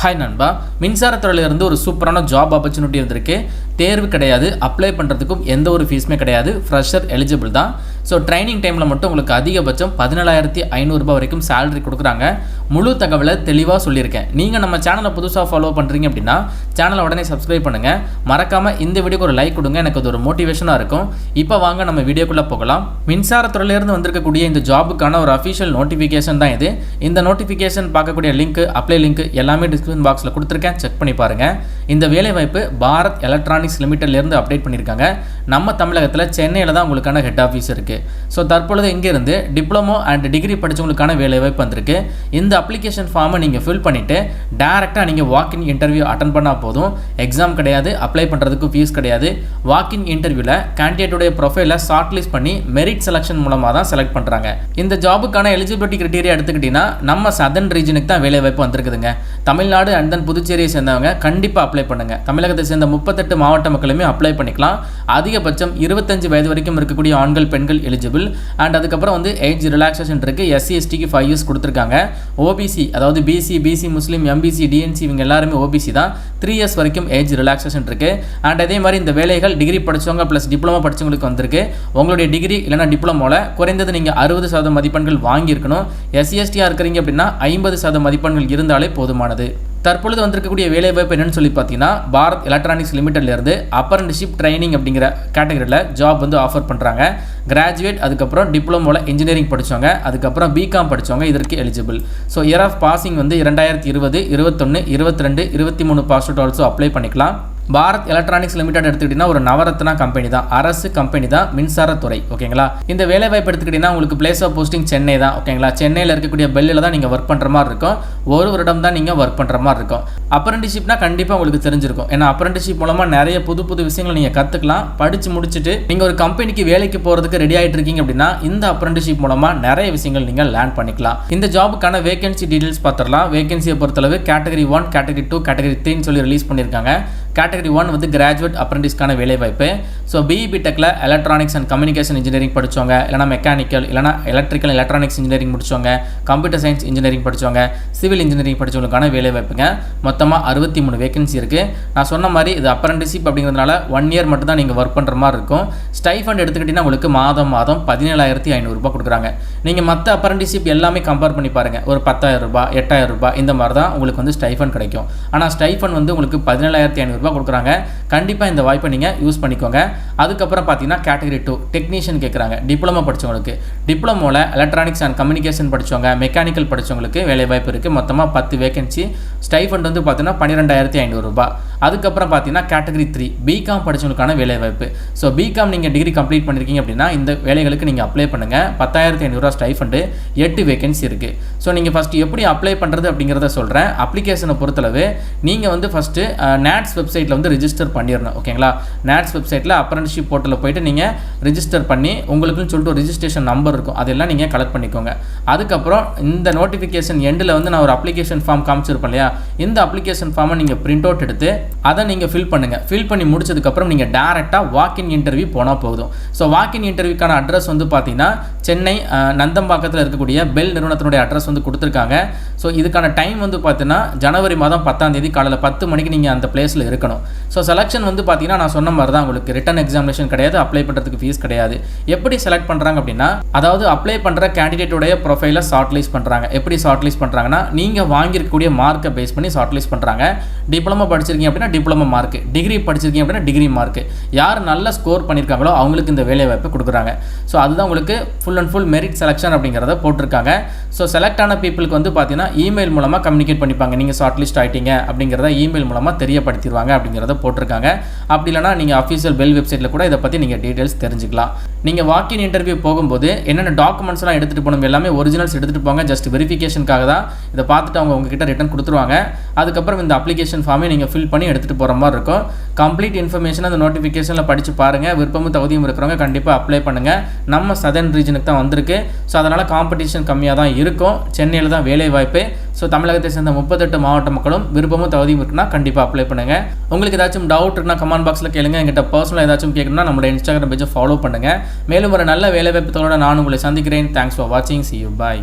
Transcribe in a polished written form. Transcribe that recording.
Hi நண்பா, மின்சாரத்துறையிலிருந்து ஒரு சூப்பரான ஜாப் ஆப்பர்ச்சுனிட்டி வந்திருக்கு. தேர்வு கிடையாது, அப்ளை பண்ணுறதுக்கும் எந்த ஒரு ஃபீஸுமே கிடையாது, ஃப்ரெஷர் எலிஜிபிள் தான். ஸோ ட்ரைனிங் டைமில் மட்டும் உங்களுக்கு அதிகபட்சம் 17,500 வரைக்கும் சேலரி கொடுக்குறாங்க. முழு தகவலை தெளிவாக சொல்லியிருக்கேன். நீங்கள் நம்ம சேனலை புதுசாக ஃபாலோ பண்ணுறீங்க அப்படின்னா சேனலை உடனே சப்ஸ்கிரைப் பண்ணுங்கள். மறக்காமல் இந்த வீடியோக்கு ஒரு லைக் கொடுங்க, எனக்கு அது ஒரு மோட்டிவேஷனாக இருக்கும். இப்போ வாங்க நம்ம வீடியோக்குள்ளே போகலாம். மின்சாரத்துறையிலிருந்து வந்திருக்கக்கூடிய இந்த ஜாபுக்கான ஒரு அஃபிஷியல் நோட்டிஃபிகேஷன் தான் இது. இந்த நோட்டிஃபிகேஷன் பார்க்கக்கூடிய லிங்க், அப்ளை லிங்க் எல்லாமே டிஸ்கிரிப்ஷன் பாக்ஸில் கொடுத்துருக்கேன், செக் பண்ணி பாருங்கள். இந்த வேலைவாய்ப்பு பாரத் எலக்ட்ரானிக்ஸ் லிமிடெட்லேருந்து அப்டேட் பண்ணியிருக்காங்க. நம்ம தமிழகத்தில் சென்னையில் தான் உங்களுக்கான ஹெட் ஆஃபீஸ் இருக்குது. ஸோ தற்பொழுது இங்கேருந்து டிப்ளமோ அண்ட் டிகிரி படித்தவங்களுக்கான வேலைவாய்ப்பு வந்திருக்கு. இந்த அப்ளிகேஷன் ஃபார்மை நீங்கள் ஃபில் பண்ணிவிட்டு டேரெக்டாக நீங்கள் வாக்கின் இன்டர்வியூ அட்டன் பண்ணால் போதும். எக்ஸாம் கிடையாது, அப்ளை பண்ணுறதுக்கு ஃபீஸ் கிடையாது. வாக்கின் இன்டர்வியூவில் கேண்டிடேட்டுடைய ப்ரொஃபைலை ஷார்ட் லிஸ்ட் பண்ணி மெரிட் செலெக்ஷன் மூலமாக தான் செலக்ட் பண்ணுறாங்க. இந்த ஜாபுக்கான எலிஜிபிலிட்டி கிரைட்டீரியா எடுத்துக்கிட்டிங்கன்னா நம்ம சதர்ன் ரீஜனுக்கு தான் வேலைவாய்ப்பு வந்திருக்குதுங்க. தமிழ்நாடு அண்ட் தென் புதுச்சேரியை சேர்ந்தவங்க கண்டிப்பாக அப்ளை பண்ணுங்கள். தமிழகத்தை சேர்ந்த 38 மாவட்ட மக்களுமே அப்ளை பண்ணிக்கலாம். அதிகபட்சம் 25 வயது வரைக்கும் இருக்கக்கூடிய ஆண்கள் பெண்கள் எலிஜிபிள். அண்ட் அதுக்கப்புறம் வந்து ஏஜ் ரிலாக்ஸேஷன் இருக்குது. SC STக்கு 5 இயர்ஸ் கொடுத்துருக்காங்க. ஓபிசி அதாவது பிசி முஸ்லீம், எம்பிசி, டிஎன்சி இவங்க எல்லாருமே ஓபிசி தான். 3 இயர்ஸ் வரைக்கும் ஏஜ் ரிலாக்ஸேஷன் இருக்குது. அண்ட் அதே மாதிரி இந்த வேலைகள் டிகிரி படித்தவங்க ப்ளஸ் டிப்ளமோ படித்தவங்களுக்கு வந்திருக்கு. உங்களுடைய டிகிரி இல்லைனா டிப்ளமோவில் குறைந்தது நீங்கள் 60% மதிப்பெண்கள் வாங்கியிருக்கணும். SC STயாக இருக்கிறீங்க அப்படின்னா 50% மதிப்பெண்கள் இருந்தாலே போதுமானது. தற்பொழுது வந்திருக்கக்கூடிய வேலைவாய்ப்பு என்னன்னு சொல்லி பார்த்தீங்கன்னா பாரத் எலக்ட்ரானிக்ஸ் லிமிடெட்லேருந்து அப்ரண்டிஸ்ஷிப் ட்ரைனிங் அப்படிங்கிற கேட்டகரியில் ஜாப் வந்து ஆஃபர் பண்ணுறாங்க. கிராஜுவேட், அதுக்கப்புறம் டிப்ளமோவில் இன்ஜினியரிங் படித்தவங்க, அதுக்கப்புறம் பிகாம் படித்தவங்க இதற்கு eligible. So year of passing வந்து 2020, 21, 22, 23 பாஸ் அவுட் ஆல்சோ அப்ளை பண்ணிக்கலாம். பாரத் எலக்ட்ரானிக்ஸ் லிமிடெட் எடுத்துக்கிட்டிங்கன்னா ஒரு நவரத்னா கம்பெனி தான், அரசு கம்பெனி தான், மின்சாரத்துறை. ஓகேங்களா? இந்த வேலைவாய்ப்பு எடுத்துக்கிட்டிங்கன்னா உங்களுக்கு பிளேஸ் ஆஃப் போஸ்டிங் சென்னை தான். ஓகேங்களா? சென்னையில் இருக்கக்கூடிய பெல்லில் தான் நீங்கள் ஒர்க் பண்ணுற மாதிரி இருக்கும். ஒரு வருடம் தான் நீங்கள் ஒர்க் பண்ணுற மாதிரி இருக்கும். அப்ரண்டிஸ்ஷிப்னா கண்டிப்பாக உங்களுக்கு தெரிஞ்சிருக்கும். ஏன்னா அப்ரண்டிஸ்ஷிப் மூலமாக நிறைய புது புது விஷயங்கள் நீங்கள் கற்றுக்கலாம். படித்து முடிச்சுட்டு நீங்கள் ஒரு கம்பெனிக்கு வேலைக்கு போகிறதுக்கு ரெடி ஆகிட்டு இருக்கீங்க அப்படின்னா இந்த அப்ரண்டிஸ்ஷிப் மூலமாக நிறைய விஷயங்கள் நீங்கள் லேர்ன் பண்ணிக்கலாம். இந்த ஜாபுக்கான வேகன்சி டீடைல்ஸ் பார்த்துடலாம். வேகன்சியை பொறுத்தளவு கேட்டகரி 1, கேட்டகரி 2, கேட்டகரி 3 சொல்லி ரிலீஸ் பண்ணியிருக்காங்க. கேட்டகரி 1 வந்து கிராஜுவேட் அப்ரண்டிஸ்க்கான வேலைவாய்ப்பு. ஸோ பிடெக்கில் எலக்ட்ரானிக்ஸ் அண்ட் கம்யூனிகேஷன் இன்ஜினியரிங் படித்தவங்க, இல்லைனா மெக்கானிக்கல், இல்லைனா எலக்ட்ரிக்கல் எலக்ட்ரானிக்ஸ் இன்ஜினியரிங் முடிச்சவங்க, கம்ப்யூட்டர் சயின்ஸ் இன்ஜினியரிங் படித்தவங்க, சிவில் இன்ஜினியரிங் படித்தவங்களுக்கான வேலைவாய்ப்புங்க. மொத்தமாக 63 வேகன்சி இருக்குது. நான் சொன்ன மாதிரி இது அப்ரண்டிஸ்ஷிப் அப்படிங்கிறதுனால 1 இயர் மட்டும் தான் நீங்கள் ஒர்க் பண்ணுற மாதிரி இருக்கும். ஸ்டைஃபண்ட் எடுத்துக்கிட்டிங்கன்னா உங்களுக்கு மாதம் 17,500 கொடுக்குறாங்க. நீங்கள் மற்ற அப்ரண்டிஸ்ஷிப் எல்லாமே கம்பேர் பண்ணி பாருங்கள். ஒரு 10,000, 8,000 இந்த மாதிரி தான் உங்களுக்கு வந்து ஸ்டைஃபண்ட் கிடைக்கும். ஆனால் ஸ்டைஃபண்ட் வந்து உங்களுக்கு 17,500 கொடுக்குறாங்க. கண்டிப்பாக இந்த வாய்ப்பை நீங்கள் யூஸ் பண்ணிக்கோங்க. அதுக்கப்புறம் பார்த்தீங்கன்னா கேட்டகரி 2 டெக்னீஷியன் கேட்குறாங்க. டிப்ளமோ படித்தவங்களுக்கு, டிப்ளமோவில் எலக்ட்ரானிக்ஸ் அண்ட் கம்யூனிகேஷன் படித்தவங்க, மெக்கானிக்கல் படித்தவங்களுக்கு வேலைவாய்ப்பு இருக்குது. மொத்தமாக 10 வேகன்சி. ஸ்டைஃபண்ட் வந்து பார்த்தீங்கன்னா 12,500. அதுக்கப்புறம் பார்த்தீங்கன்னா கேட்டகரி 3 பிகாம் படித்தவங்களுக்கான வேலைவாய்ப்பு. ஸோ பிகாம் நீங்கள் டிகிரி கம்ப்ளீட் பண்ணியிருக்கீங்க அப்படின்னா இந்த வேலைகளுக்கு நீங்கள் அப்ளை பண்ணுங்கள். 10,500 ஸ்டைஃபண்டு, 8 வேகன்சி இருக்குது. ஸோ நீங்கள் ஃபஸ்ட்டு எப்படி அப்ளை பண்ணுறது அப்படிங்கிறத சொல்கிறேன். அப்ளிகேஷனை பொறுத்தளவு நீங்கள் வந்து ஃபஸ்ட்டு NATS வெப்சைட்டில் வந்து ரிஜிஸ்டர் பண்ணிடணும். ஓகேங்களா? NATS வெப்சைட்டில் அப்ரண்டிஸ்ஷிப் போர்ட்டலில் போய்ட்டு நீங்கள் ரிஜிஸ்டர் பண்ணி உங்களுக்குன்னு சொல்லிட்டு ஒரு ரிஜிஸ்ட்ரேஷன் நம்பர் இருக்கும், அதெல்லாம் நீங்கள் கலெக்ட் பண்ணிக்கோங்க. அதுக்கப்புறம் இந்த நோட்டிஃபிகேஷன் எண்டில் வந்து நான் ஒரு அப்ளிகேஷன் ஃபார்ம் காமிச்சிருப்பேன் இல்லையா, இந்த அப்ளிகேஷன் ஃபார்மை நீங்கள் பிரிண்ட் அவுட் எடுத்து அதை நீங்கள் ஃபில் பண்ணுங்கள். ஃபில் பண்ணி முடிச்சதுக்கப்புறம் நீங்கள் டேரெக்டாக வாக்கின் இன்டர்வியூ போனால் போதும். ஸோ வாக்கின் இன்டர்வியூக்கான அட்ரஸ் வந்து பார்த்தீங்கன்னா சென்னை நந்தம்பாக்கத்தில் இருக்கக்கூடிய பெல் நிறுவனத்தினுடைய அட்ரஸ் வந்து கொடுத்துருக்காங்க. ஸோ இதுக்கான டைம் வந்து பார்த்தீங்கன்னா ஜனவரி மாதம் 10ஆம் தேதி காலையில் 10 மணிக்கு நீங்கள் அந்த பிளேஸில் இருக்கணும். ஸோ செலெக்ஷன் வந்து பார்த்தீங்கன்னா நான் சொன்ன மாதிரி தான், உங்களுக்கு ரிட்டன் எக்ஸாமினேஷன் கிடையாது, அப்ளை பண்ணுறதுக்கு ஃபீஸ் கிடையாது. எப்படி செலக்ட் பண்ணுறாங்க அப்படின்னா, அதாவது அப்ளை பண்ணுற கேண்டிடேட்டுடைய ப்ரொஃபைலை ஷார்ட் லிஸ்ட் பண்ணுறாங்க. எப்படி ஷார்ட் லிஸ்ட் பண்ணுறாங்கன்னா, நீங்கள் வாங்கியிருக்கக்கூடிய மார்க்கை பேஸ் பண்ணி ஷார்ட் லிஸ்ட் பண்ணுறாங்க. டிப்ளமோ படிச்சிருக்கீங்க அப்படின்னா டிப்ளமோ மார்க், டிகிரி படிச்சிருக்கீங்க அப்படின்னா டிகிரி மார்க், யார் நல்ல ஸ்கோர் பண்ணியிருக்காங்களோ அவங்களுக்கு இந்த வேலைவாய்ப்பு கொடுக்குறாங்க. ஸோ அதுதான் உங்களுக்கு full and full merit selection அப்படிங்கிறத போட்டிருக்காங்க. ஸோ செலக்ட் ஆன பீப்புளுக்கு வந்து பார்த்தீங்கன்னா இமெயில் மூலமாக கம்யூனிகேட் பண்ணிப்பாங்க. நீங்கள் ஷார்ட் லிஸ்ட் ஆகிட்டீங்க அப்படிங்கிறத இமெயில் மூலமாக தெரியப்படுத்திடுவாங்க அப்படிங்கிறத போட்டிருக்காங்க. அப்படி இல்லைனா நீங்கள் அஃபீஷியல் பெல் வெப்சைட்டில் கூட இதை பற்றி நீங்கள் டீட்டெயில்ஸ் தெரிஞ்சுக்கலாம். நீங்கள் வாக்கின் இன்டர்வியூ போகும்போது என்னென்ன டாக்குமெண்ட்ஸ்லாம் எடுத்துகிட்டு போகணும், எல்லாமே ஒரிஜினல்ஸ் எடுத்துகிட்டு போங்க. ஜஸ்ட் வெரிஃபிகேஷனுக்காக தான். இதை பார்த்துட்டு அவங்க உங்ககிட்ட ரிட்டன் கொடுத்துருவாங்க. அதுக்கப்புறம் இந்த அப்ளிகேஷன் ஃபார்மை நீங்கள் ஃபில் பண்ணி எடுத்துகிட்டு போகிற மாதிரி இருக்கும். கம்ப்ளீட் இன்ஃபர்மேஷன் அந்த நோட்டிஃபிகேஷனில் படித்து பாருங்கள். விருப்பமும் தகுதியும் இருக்கிறவங்க கண்டிப்பாக அப்ளை பண்ணுங்கள். நம்ம சதர்ன் ரீஜனுக்கு தான் வந்திருக்கு. ஸோ அதனால் காம்படிஷன் கம்மியாக தான் இருக்கும். சென்னையில் தான் வேலை வாய்ப்பு. ஸோ தமிழகத்தை சேர்ந்த 38 மாவட்ட மக்களும் விருப்பமும் தகுதியும் இருக்குன்னா கண்டிப்பாக அப்ளை பண்ணுங்கள். உங்களுக்கு ஏதாச்சும் டவுட் இருக்குன்னா கமெண்ட் பாக்ஸில் கேளுங்க. எங்கிட்ட பர்சனலாக ஏதாச்சும் கேட்கணும்னா நம்மளோட இன்ஸ்டாகிராம் பேஜை ஃபாலோ பண்ணுங்கள். மேலும் ஒரு நல்ல வேலைவாய்ப்பு தோட நான் உங்களை சந்திக்கிறேன். தேங்க்ஸ் ஃபார் வாட்சிங். See you. Bye.